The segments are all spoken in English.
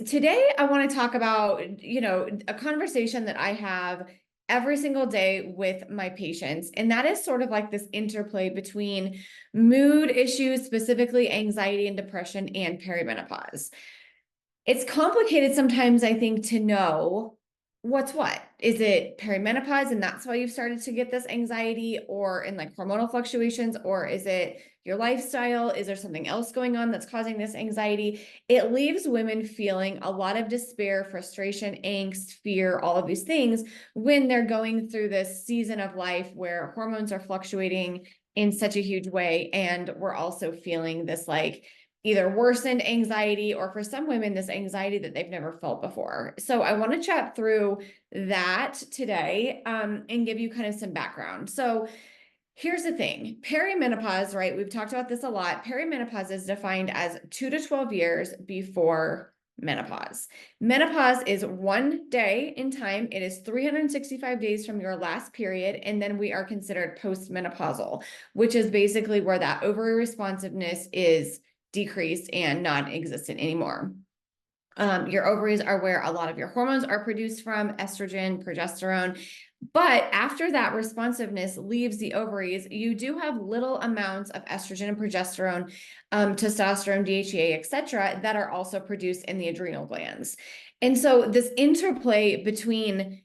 Today, I want to talk about, a conversation that I have every single day with my patients. And that is sort of like this interplay between mood issues, specifically anxiety and depression, and perimenopause. It's complicated sometimes, I think, to know what's what. Is it perimenopause and that's why you've started to get this anxiety or in like hormonal fluctuations, or is it your lifestyle? Is there something else going on that's causing this anxiety? It leaves women feeling a lot of despair, frustration, angst, fear, all of these things when they're going through this season of life where hormones are fluctuating in such a huge way. And we're also feeling this like either worsened anxiety or for some women, this anxiety that they've never felt before. So I want to chat through that today and give you kind of some background. So here's the thing. Perimenopause, right? We've talked about this a lot. Perimenopause is defined as 2 to 12 years before menopause. Menopause is 1 day in time. It is 365 days from your last period. And then we are considered postmenopausal, which is basically where that ovary responsiveness is decreased and non-existent anymore. Your ovaries are where a lot of your hormones are produced from, estrogen, progesterone. But after that responsiveness leaves the ovaries, you do have little amounts of estrogen and progesterone, testosterone, DHEA, etc., that are also produced in the adrenal glands. And so this interplay between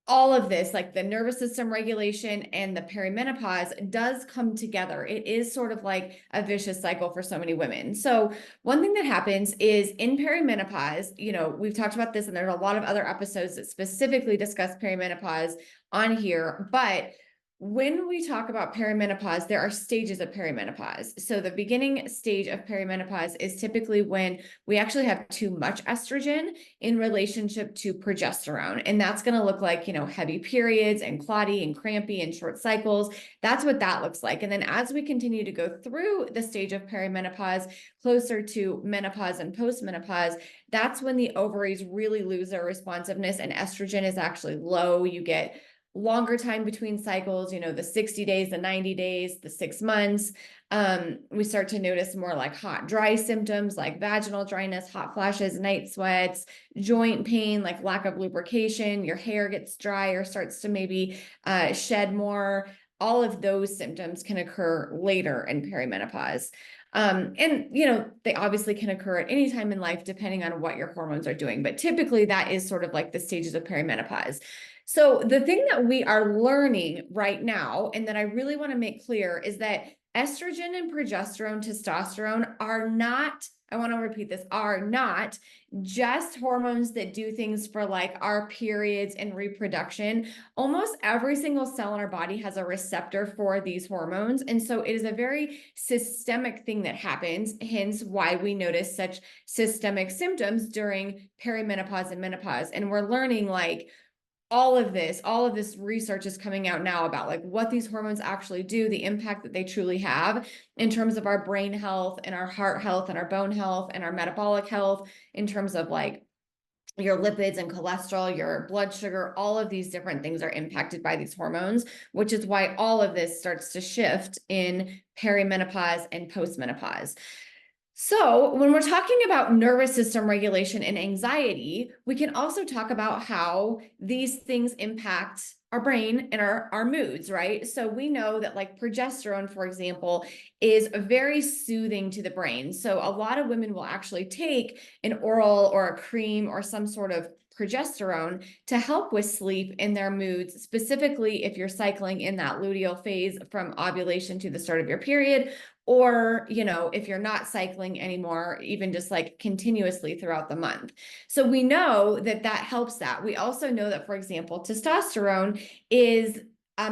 all of this, like the nervous system regulation and the perimenopause, does come together. It is sort of like a vicious cycle for so many women. So one thing that happens is in perimenopause, we've talked about this and there's a lot of other episodes that specifically discuss perimenopause on here, but when we talk about perimenopause, there are stages of perimenopause. So the beginning stage of perimenopause is typically when we actually have too much estrogen in relationship to progesterone. And that's going to look like, heavy periods and clotty and crampy and short cycles. That's what that looks like. And then as we continue to go through the stage of perimenopause, closer to menopause and postmenopause, that's when the ovaries really lose their responsiveness and estrogen is actually low. You get longer time between cycles, the 60 days, the 90 days, the 6 months. We start to notice more like hot, dry symptoms like vaginal dryness, hot flashes, night sweats, joint pain, like lack of lubrication. Your hair gets dry or starts to maybe shed more. All of those symptoms can occur later in perimenopause. And, they obviously can occur at any time in life, depending on what your hormones are doing. But typically that is sort of like the stages of perimenopause. So the thing that we are learning right now, and that I really want to make clear, is that estrogen and progesterone, testosterone are not, I want to repeat this, are not just hormones that do things for like our periods and reproduction. Almost every single cell in our body has a receptor for these hormones. And so it is a very systemic thing that happens, hence why we notice such systemic symptoms during perimenopause and menopause. And we're learning like, all of this research is coming out now about like what these hormones actually do, the impact that they truly have in terms of our brain health and our heart health and our bone health and our metabolic health, in terms of like your lipids and cholesterol, your blood sugar. All of these different things are impacted by these hormones, which is why all of this starts to shift in perimenopause and postmenopause. So when we're talking about nervous system regulation and anxiety, we can also talk about how these things impact our brain and our moods, right? So we know that like progesterone, for example, is very soothing to the brain. So a lot of women will actually take an oral or a cream or some sort of progesterone to help with sleep in their moods, specifically if you're cycling in that luteal phase from ovulation to the start of your period, or if you're not cycling anymore, even just like continuously throughout the month. So we know that that helps that. We also know that, for example, testosterone is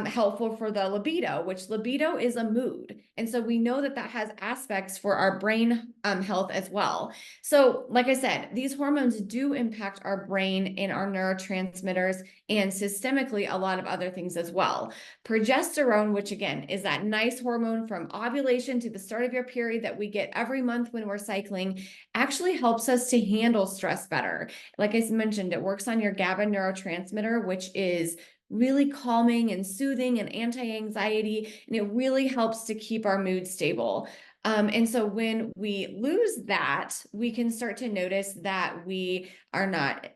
helpful for the libido, which libido is a mood. And so we know that that has aspects for our brain health as well. So like I said, these hormones do impact our brain and our neurotransmitters, and systemically a lot of other things as well. Progesterone, which again is that nice hormone from ovulation to the start of your period that we get every month when we're cycling, actually helps us to handle stress better. Like I mentioned, it works on your GABA neurotransmitter, which is really calming and soothing and anti-anxiety, and it really helps to keep our mood stable. And so when we lose that, we can start to notice that we are not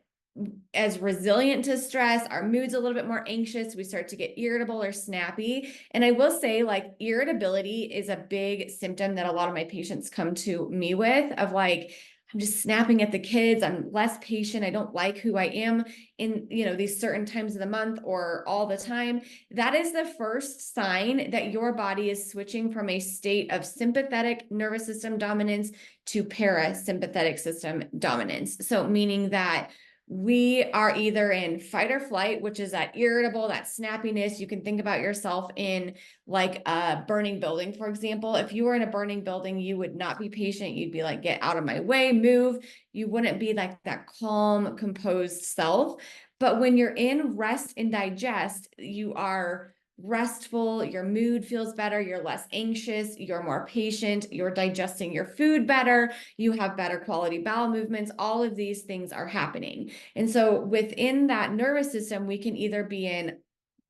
as resilient to stress. Our mood's a little bit more anxious. We start to get irritable or snappy. And I will say, like, irritability is a big symptom that a lot of my patients come to me with, of like, I'm just snapping at the kids. I'm less patient. I don't like who I am in, these certain times of the month or all the time. That is the first sign that your body is switching from a state of sympathetic nervous system dominance to parasympathetic system dominance. So meaning that we are either in fight or flight, which is that irritable, that snappiness. You can think about yourself in like a burning building, for example. If you were in a burning building, you would not be patient. You'd be like, get out of my way, move. You wouldn't be like that calm, composed self. But when you're in rest and digest, you are restful, your mood feels better, you're less anxious, you're more patient, you're digesting your food better, you have better quality bowel movements. All of these things are happening. And so within that nervous system, we can either be in,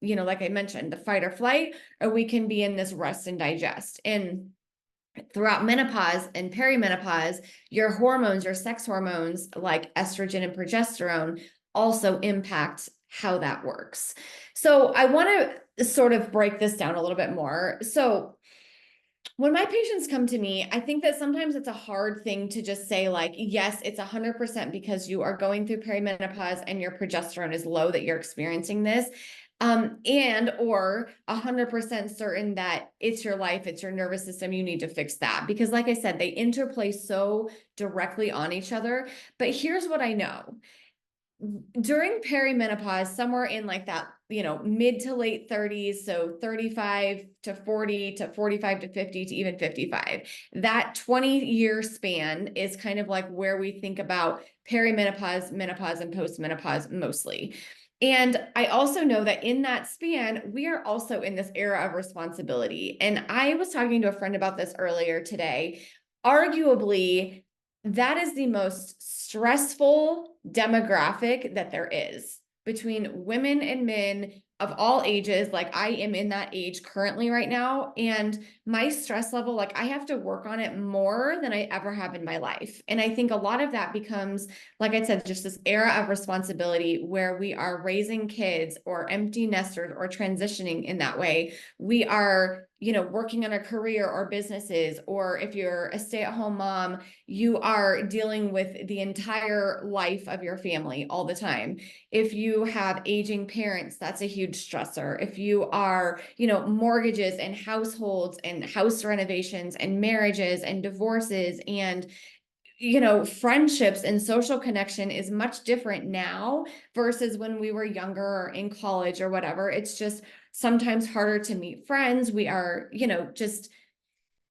like I mentioned, the fight or flight, or we can be in this rest and digest. And throughout menopause and perimenopause, your hormones, your sex hormones like estrogen and progesterone also impact how that works. So I want to sort of break this down a little bit more. So when my patients come to me, I think that sometimes it's a hard thing to just say, like, yes, it's 100% because you are going through perimenopause and your progesterone is low that you're experiencing this. And or 100% certain that it's your life, it's your nervous system, you need to fix that. Because like I said, they interplay so directly on each other. But here's what I know. During perimenopause, somewhere in like that, mid to late 30s, so 35 to 40 to 45 to 50 to even 55, that 20-year span is kind of like where we think about perimenopause, menopause, and postmenopause mostly. And I also know that in that span, we are also in this era of responsibility. And I was talking to a friend about this earlier today. Arguably, that is the most stressful demographic that there is between women and men of all ages. Like, I am in that age currently right now, and my stress level, like, I have to work on it more than I ever have in my life. And I think a lot of that becomes, like I said, just this era of responsibility where we are raising kids or empty nesters or transitioning in that way. We are, working on a career or businesses, or if you're a stay-at-home mom, you are dealing with the entire life of your family all the time. If you have aging parents, that's a huge stressor. If you are, mortgages and households and house renovations and marriages and divorces and friendships and social connection is much different now versus when we were younger or in college or whatever. It's just sometimes harder to meet friends. We are, just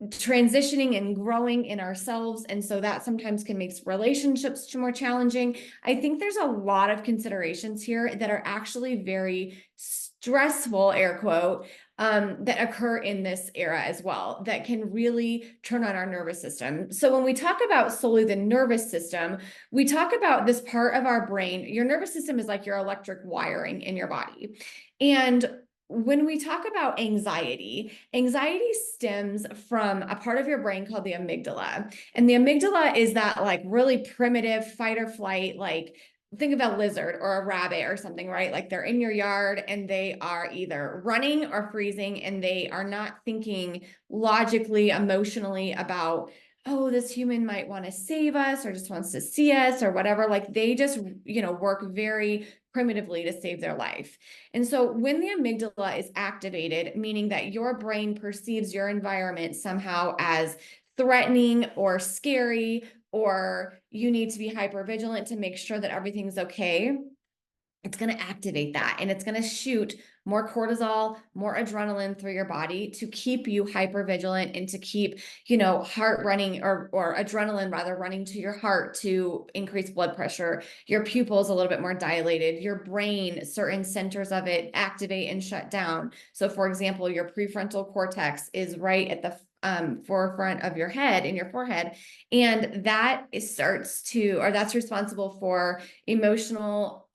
transitioning and growing in ourselves. And so that sometimes can make relationships more challenging. I think there's a lot of considerations here that are actually very stressful, air quote, that occur in this era as well, that can really turn on our nervous system. So when we talk about solely the nervous system, we talk about this part of our brain. Your nervous system is like your electric wiring in your body. And when we talk about anxiety stems from a part of your brain called the amygdala. And the amygdala is that like really primitive fight or flight, like think of a lizard or a rabbit or something, right? Like they're in your yard and they are either running or freezing, and they are not thinking logically, emotionally about, oh, this human might want to save us or just wants to see us or whatever. Like they just, work very primitively to save their life. And so when the amygdala is activated, meaning that your brain perceives your environment somehow as threatening or scary, or you need to be hypervigilant to make sure that everything's okay, it's going to activate that, and it's going to shoot more cortisol, more adrenaline through your body to keep you hypervigilant and to keep, heart running, or adrenaline rather, running to your heart to increase blood pressure. Your pupils a little bit more dilated, your brain, certain centers of it activate and shut down. So for example, your prefrontal cortex is right at the forefront of your head, in your forehead, and that starts to, or that's responsible for emotional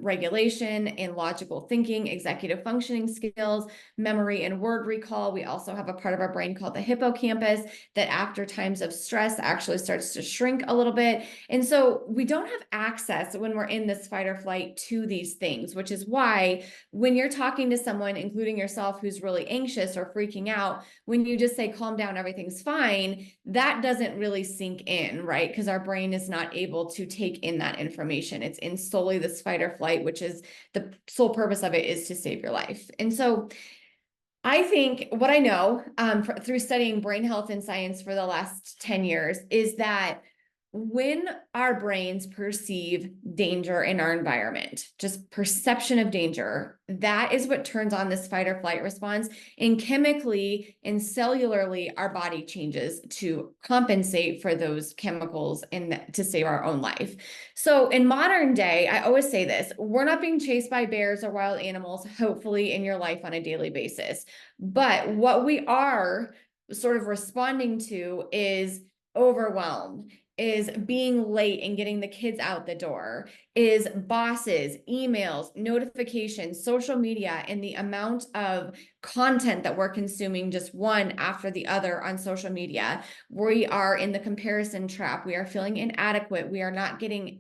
regulation and logical thinking, executive functioning skills, memory and word recall. We also have a part of our brain called the hippocampus that after times of stress actually starts to shrink a little bit. And so we don't have access when we're in this fight or flight to these things, which is why when you're talking to someone, including yourself, who's really anxious or freaking out, when you just say, calm down, everything's fine, that doesn't really sink in, right? Because our brain is not able to take in that information. It's in solely this fight or flight, which is the sole purpose of it is to save your life. And so I think what I know through studying brain health and science for the last 10 years is that when our brains perceive danger in our environment, just perception of danger, that is what turns on this fight or flight response. And chemically and cellularly, our body changes to compensate for those chemicals and to save our own life. So in modern day, I always say this, we're not being chased by bears or wild animals, hopefully in your life on a daily basis. But what we are sort of responding to is overwhelm, is being late and getting the kids out the door, is bosses, emails, notifications, social media, and the amount of content that we're consuming just one after the other on social media. We are in the comparison trap. We are feeling inadequate. We are not getting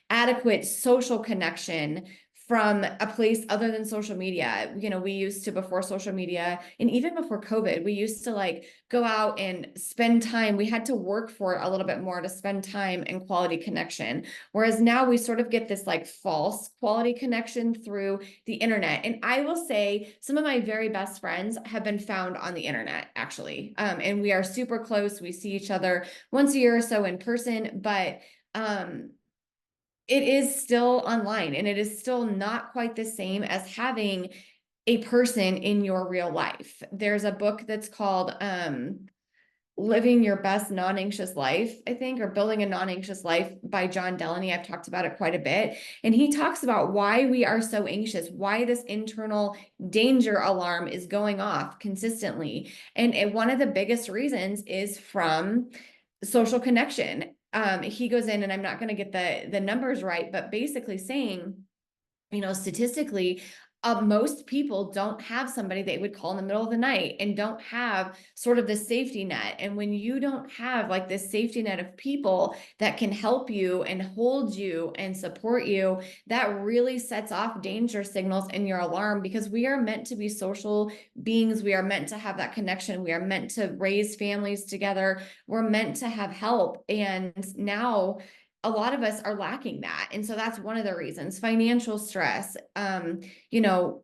adequate social connection from a place other than social media. You know, we used to, before social media and even before COVID, we used to like go out and spend time. We had to work for it a little bit more to spend time and quality connection. Whereas now we sort of get this like false quality connection through the internet. And I will say some of my very best friends have been found on the internet, actually. And we are super close. We see each other once a year or so in person, but it is still online, and it is still not quite the same as having a person in your real life. There's a book that's called Living Your Best Non-Anxious Life, I think, or Building a Non-Anxious Life by John Delaney. I've talked about it quite a bit. And he talks about why we are so anxious, why this internal danger alarm is going off consistently. And one of the biggest reasons is from social connection. He goes in, and I'm not going to get the numbers right, but basically saying, you know, statistically, most people don't have somebody they would call in the middle of the night and don't have sort of the safety net. And when you don't have like this safety net of people that can help you and hold you and support you, that really sets off danger signals in your alarm, because we are meant to be social beings. We are meant to have that connection. We are meant to raise families together. We're meant to have help. And now a lot of us are lacking that. And so that's one of the reasons. Financial stress, you know,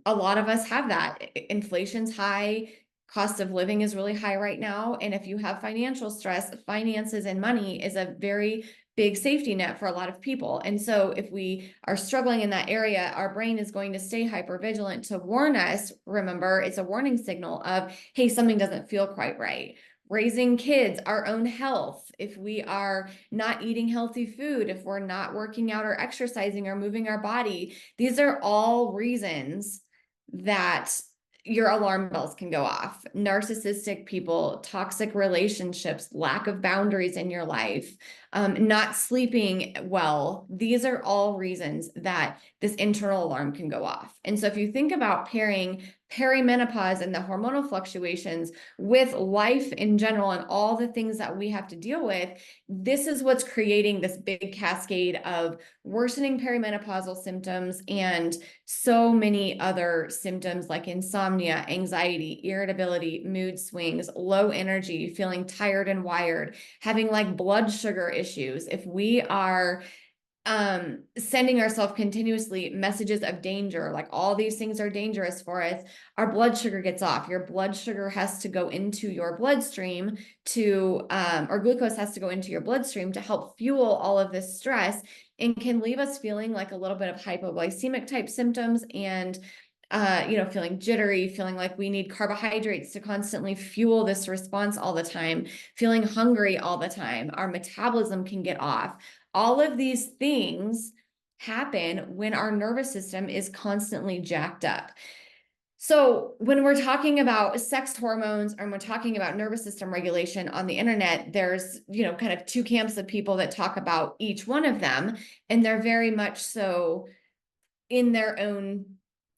a lot of us have that. Inflation's high, cost of living is really high right now. And if you have financial stress, finances and money is a very big safety net for a lot of people. And so if we are struggling in that area, our brain is going to stay hypervigilant to warn us. Remember, it's a warning signal of, hey, something doesn't feel quite right. Raising kids, our own health, if we are not eating healthy food, if we're not working out or exercising or moving our body, these are all reasons that your alarm bells can go off. Narcissistic people, toxic relationships, lack of boundaries in your life, not sleeping well. These are all reasons that this internal alarm can go off. And so if you think about pairing perimenopause and the hormonal fluctuations with life in general and all the things that we have to deal with, this is what's creating this big cascade of worsening perimenopausal symptoms and so many other symptoms like insomnia, anxiety, irritability, mood swings, low energy, feeling tired and wired, having like blood sugar issues. If we are sending ourselves continuously messages of danger, like all these things are dangerous for us, our blood sugar gets off. Your blood sugar has to go into your bloodstream to, or glucose has to go into your bloodstream to help fuel all of this stress, and can leave us feeling like a little bit of hypoglycemic type symptoms and you know, feeling jittery, feeling like we need carbohydrates to constantly fuel this response all the time, feeling hungry all the time. Our metabolism can get off. All of these things happen when our nervous system is constantly jacked up. So when we're talking about sex hormones and we're talking about nervous system regulation on the internet, there's, kind of two camps of people that talk about each one of them, and they're very much so in their own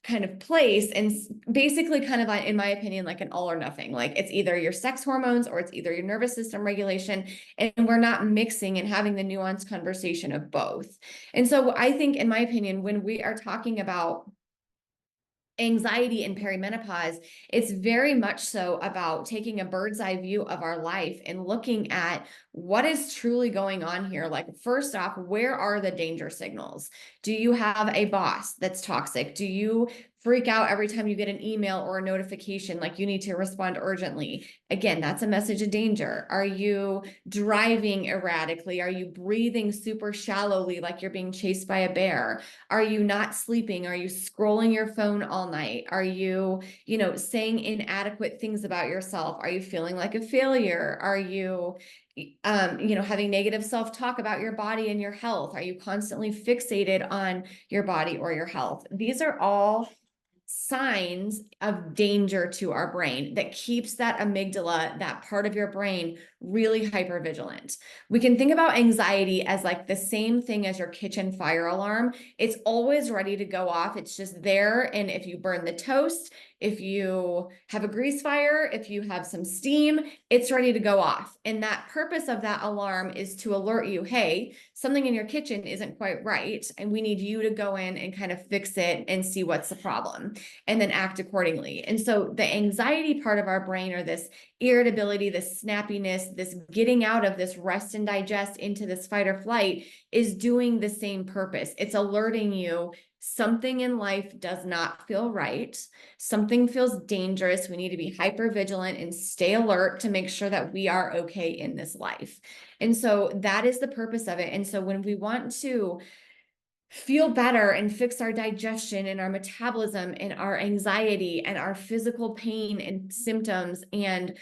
kind of place, and basically kind of, in my opinion, like an all or nothing. Like it's either your sex hormones or it's either your nervous system regulation, and we're not mixing and having the nuanced conversation of both. And so I think, in my opinion, when we are talking about anxiety and perimenopause, it's very much so about taking a bird's eye view of our life and looking at what is truly going on here. Like, first off, where are the danger signals? Do you have a boss that's toxic? Do you freak out every time you get an email or a notification like you need to respond urgently? Again, that's a message of danger. Are you driving erratically? Are you breathing super shallowly like you're being chased by a bear? Are you not sleeping? Are you scrolling your phone all night? Are you, saying inadequate things about yourself? Are you feeling like a failure? Are you, having negative self-talk about your body and your health? Are you constantly fixated on your body or your health? These are all signs of danger to our brain that keeps that amygdala, that part of your brain, really hypervigilant. We can think about anxiety as like the same thing as your kitchen fire alarm. It's always ready to go off. It's just there. And if you burn the toast, if you have a grease fire, if you have some steam, it's ready to go off. And that purpose of that alarm is to alert you, hey, something in your kitchen isn't quite right, and we need you to go in and kind of fix it and see what's the problem, and then act accordingly. And so the anxiety part of our brain, or this irritability, this snappiness, this getting out of this rest and digest into this fight or flight, is doing the same purpose. It's alerting you something in life does not feel right. Something feels dangerous. We need to be hyper vigilant and stay alert to make sure that we are okay in this life. And so that is the purpose of it. And so when we want to feel better and fix our digestion and our metabolism and our anxiety and our physical pain and symptoms and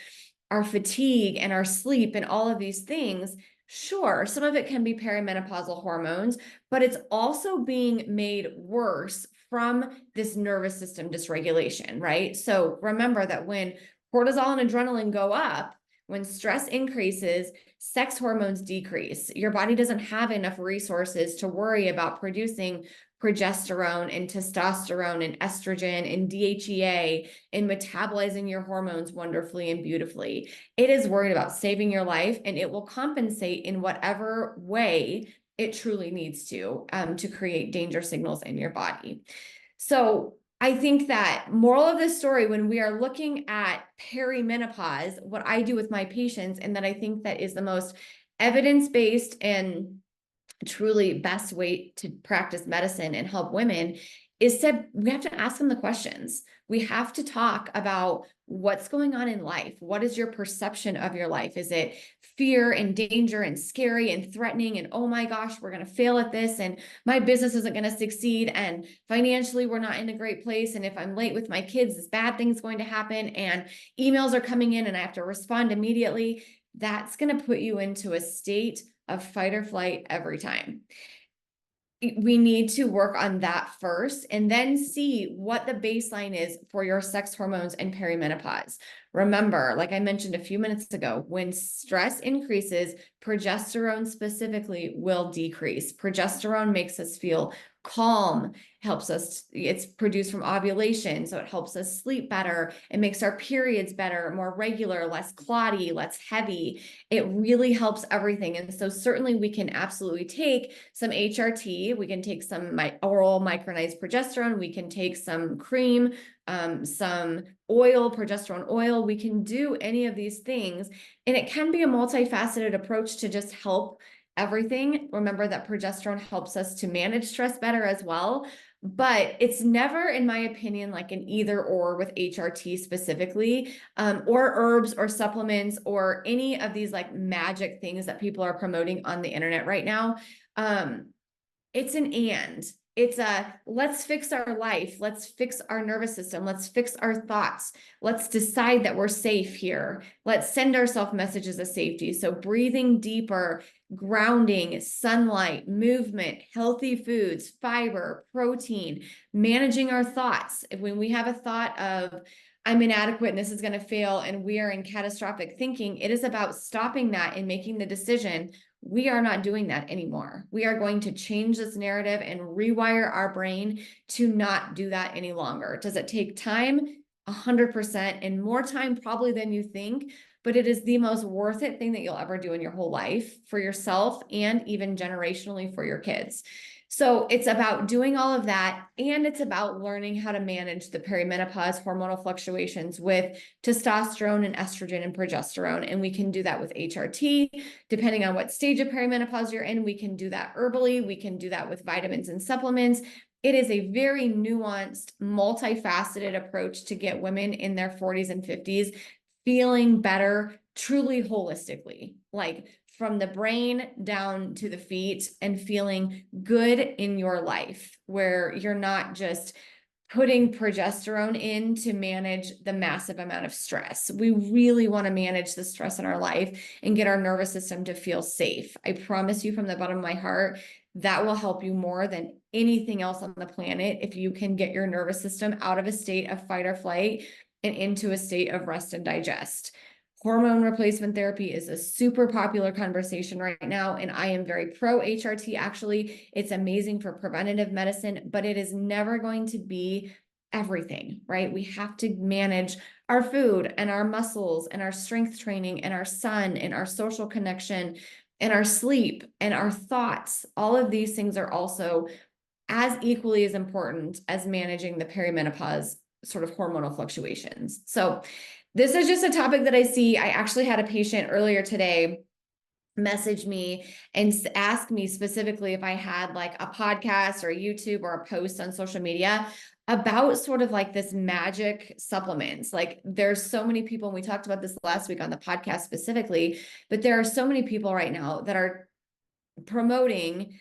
our fatigue and our sleep and all of these things, sure, some of it can be perimenopausal hormones, but it's also being made worse from this nervous system dysregulation, right? So remember that when cortisol and adrenaline go up, when stress increases, sex hormones decrease. Your body doesn't have enough resources to worry about producing progesterone and testosterone and estrogen and DHEA and metabolizing your hormones wonderfully and beautifully. It is worried about saving your life, and it will compensate in whatever way it truly needs to create danger signals in your body. So I think that moral of this story, when we are looking at perimenopause, what I do with my patients, and that I think that is the most evidence-based and truly best way to practice medicine and help women, is that we have to ask them the questions. We have to talk about what's going on in life. What is your perception of your life? Is it fear and danger and scary and threatening and, oh my gosh, we're going to fail at this, and my business isn't going to succeed, and financially we're not in a great place, and if I'm late with my kids, this bad thing's going to happen, and emails are coming in and I have to respond immediately? That's going to put you into a state of fight or flight every time. We need to work on that first, and then see what the baseline is for your sex hormones and perimenopause. Remember, like I mentioned a few minutes ago, when stress increases, progesterone specifically will decrease. Progesterone makes us feel calm, helps us, it's produced from ovulation, so it helps us sleep better. It makes our periods better, more regular, less clotty, less heavy. It really helps everything. And so certainly we can absolutely take some HRT, we can take some oral micronized progesterone, we can take some cream, some oil, progesterone oil. We can do any of these things, and it can be a multifaceted approach to just help everything. Remember that progesterone helps us to manage stress better as well, but it's never, in my opinion, like an either or with HRT specifically, or herbs or supplements or any of these like magic things that people are promoting on the internet right now. It's an and. It's a let's fix our life. Let's fix our nervous system. Let's fix our thoughts. Let's decide that we're safe here. Let's send ourselves messages of safety. So breathing deeper, grounding, sunlight, movement, healthy foods, fiber, protein, managing our thoughts. When we have a thought of, I'm inadequate and this is going to fail, and we are in catastrophic thinking, it is about stopping that and making the decision. We are not doing that anymore. We are going to change this narrative and rewire our brain to not do that any longer. Does it take time? 100%, and more time probably than you think, but it is the most worth it thing that you'll ever do in your whole life for yourself and even generationally for your kids. So it's about doing all of that, and it's about learning how to manage the perimenopause hormonal fluctuations with testosterone and estrogen and progesterone. And we can do that with HRT, depending on what stage of perimenopause you're in. We can do that herbally. We can do that with vitamins and supplements. It is a very nuanced, multifaceted approach to get women in their 40s and 50s feeling better, truly holistically, like from the brain down to the feet, and feeling good in your life, where you're not just putting progesterone in to manage the massive amount of stress. We really want to manage the stress in our life and get our nervous system to feel safe. I promise you from the bottom of my heart, that will help you more than anything else on the planet if you can get your nervous system out of a state of fight or flight and into a state of rest and digest. Hormone replacement therapy is a super popular conversation right now, and I am very pro HRT. Actually, it's amazing for preventative medicine, but it is never going to be everything, right? We have to manage our food and our muscles and our strength training and our sun and our social connection and our sleep and our thoughts. All of these things are also as equally as important as managing the perimenopause sort of hormonal fluctuations. So this is just a topic that I see. I actually had a patient earlier today message me and ask me specifically if I had like a podcast or a YouTube or a post on social media about sort of like this magic supplements. Like there's so many people, and we talked about this last week on the podcast specifically, but there are so many people right now that are promoting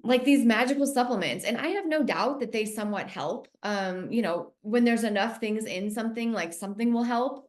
like these magical supplements. And I have no doubt that they somewhat help. When there's enough things in something, like something will help.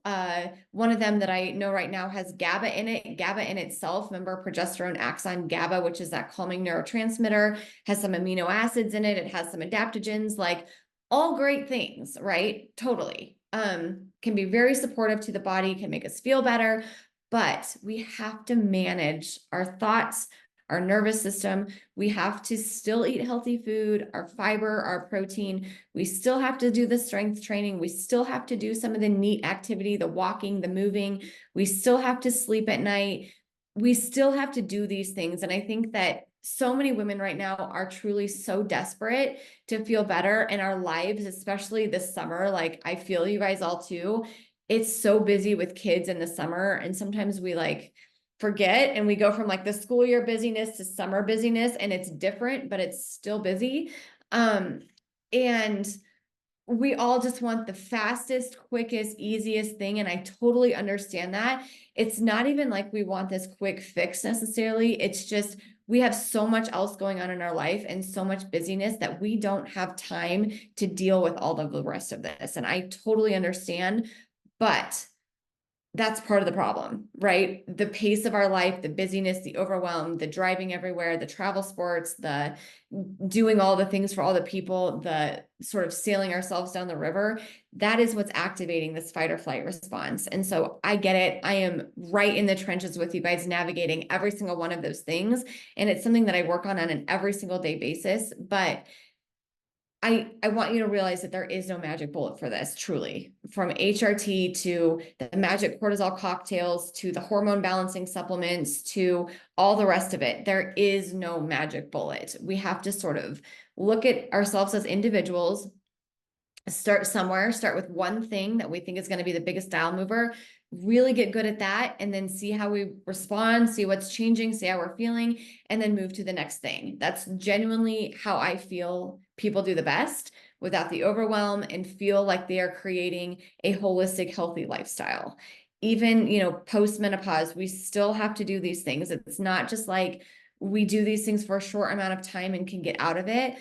One of them that I know right now has GABA in it. GABA in itself, remember, progesterone acts on GABA, which is that calming neurotransmitter, has some amino acids in it. It has some adaptogens, like all great things, right? Totally. Can be very supportive to the body, can make us feel better, but we have to manage our thoughts, our nervous system. We have to still eat healthy food, our fiber, our protein. We still have to do the strength training. We still have to do some of the neat activity, the walking, the moving. We still have to sleep at night. We still have to do these things. And I think that so many women right now are truly so desperate to feel better in our lives, especially this summer. Like I feel you guys all too. It's so busy with kids in the summer. And sometimes we like forget, and we go from like the school year busyness to summer busyness, and it's different, but it's still busy. And we all just want the fastest, quickest, easiest thing. And I totally understand that. It's not even like we want this quick fix necessarily. It's just, we have so much else going on in our life and so much busyness that we don't have time to deal with all of the rest of this. And I totally understand, but that's part of the problem, right? The pace of our life, the busyness, the overwhelm, the driving everywhere, the travel sports, the doing all the things for all the people, the sort of sailing ourselves down the river, that is what's activating this fight or flight response. And so I get it. I am right in the trenches with you guys navigating every single one of those things. And it's something that I work on an every single day basis. But I want you to realize that there is no magic bullet for this, truly. From HRT to the magic cortisol cocktails, to the hormone balancing supplements, to all the rest of it, there is no magic bullet. We have to sort of look at ourselves as individuals, start somewhere, start with one thing that we think is going to be the biggest dial mover, really get good at that, and then see how we respond, see what's changing, see how we're feeling, and then move to the next thing. That's genuinely how I feel people do the best without the overwhelm, and feel like they are creating a holistic, healthy lifestyle. Even, post-menopause, we still have to do these things. It's not just like we do these things for a short amount of time and can get out of it.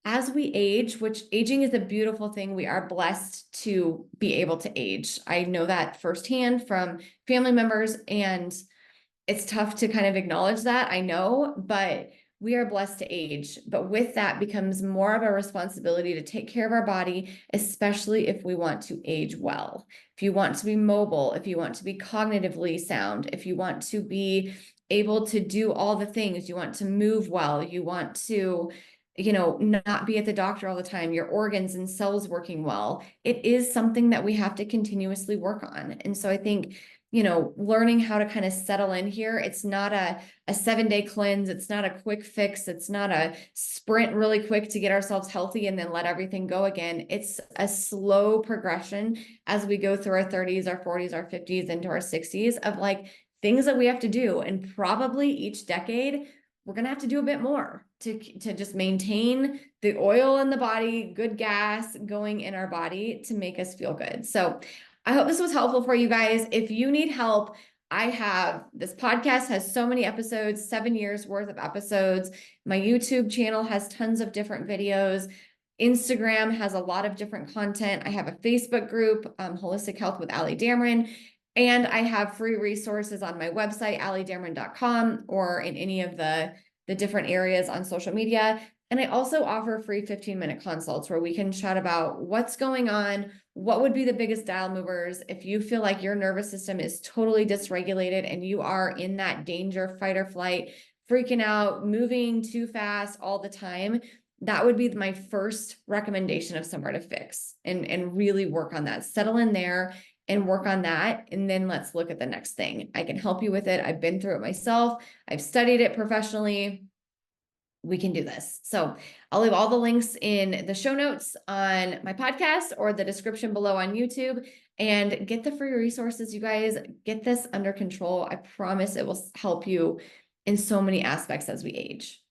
as we age, which aging is a beautiful thing, we are blessed to be able to age. I know that firsthand from family members, and it's tough to kind of acknowledge that, I know, but we are blessed to age. But with that becomes more of a responsibility to take care of our body, especially if we want to age well. If you want to be mobile, if you want to be cognitively sound, if you want to be able to do all the things, you want to move well, you want to, not be at the doctor all the time, your organs and cells working well. It is something that we have to continuously work on. And so I think, learning how to kind of settle in here. It's not a 7-day cleanse. It's not a quick fix. It's not a sprint really quick to get ourselves healthy and then let everything go again. It's a slow progression as we go through our 30s, our 40s, our 50s, into our 60s of like things that we have to do. And probably each decade, we're going to have to do a bit more to just maintain the oil in the body, good gas going in our body to make us feel good. So I hope this was helpful for you guys. If you need help, this podcast has so many episodes, 7 years worth of episodes. My YouTube channel has tons of different videos. Instagram has a lot of different content. I have a Facebook group, Holistic Health with Ali Dameron. And I have free resources on my website, alidameron.com, or in any of the different areas on social media. And I also offer free 15-minute consults where we can chat about what's going on, what would be the biggest dial movers. If you feel like your nervous system is totally dysregulated and you are in that danger, fight or flight, freaking out, moving too fast all the time, that would be my first recommendation of somewhere to fix and really work on that. Settle in there and work on that. And then let's look at the next thing. I can help you with it. I've been through it myself. I've studied it professionally. We can do this. So I'll leave all the links in the show notes on my podcast or the description below on YouTube, and get the free resources. You guys, get this under control. I promise it will help you in so many aspects as we age.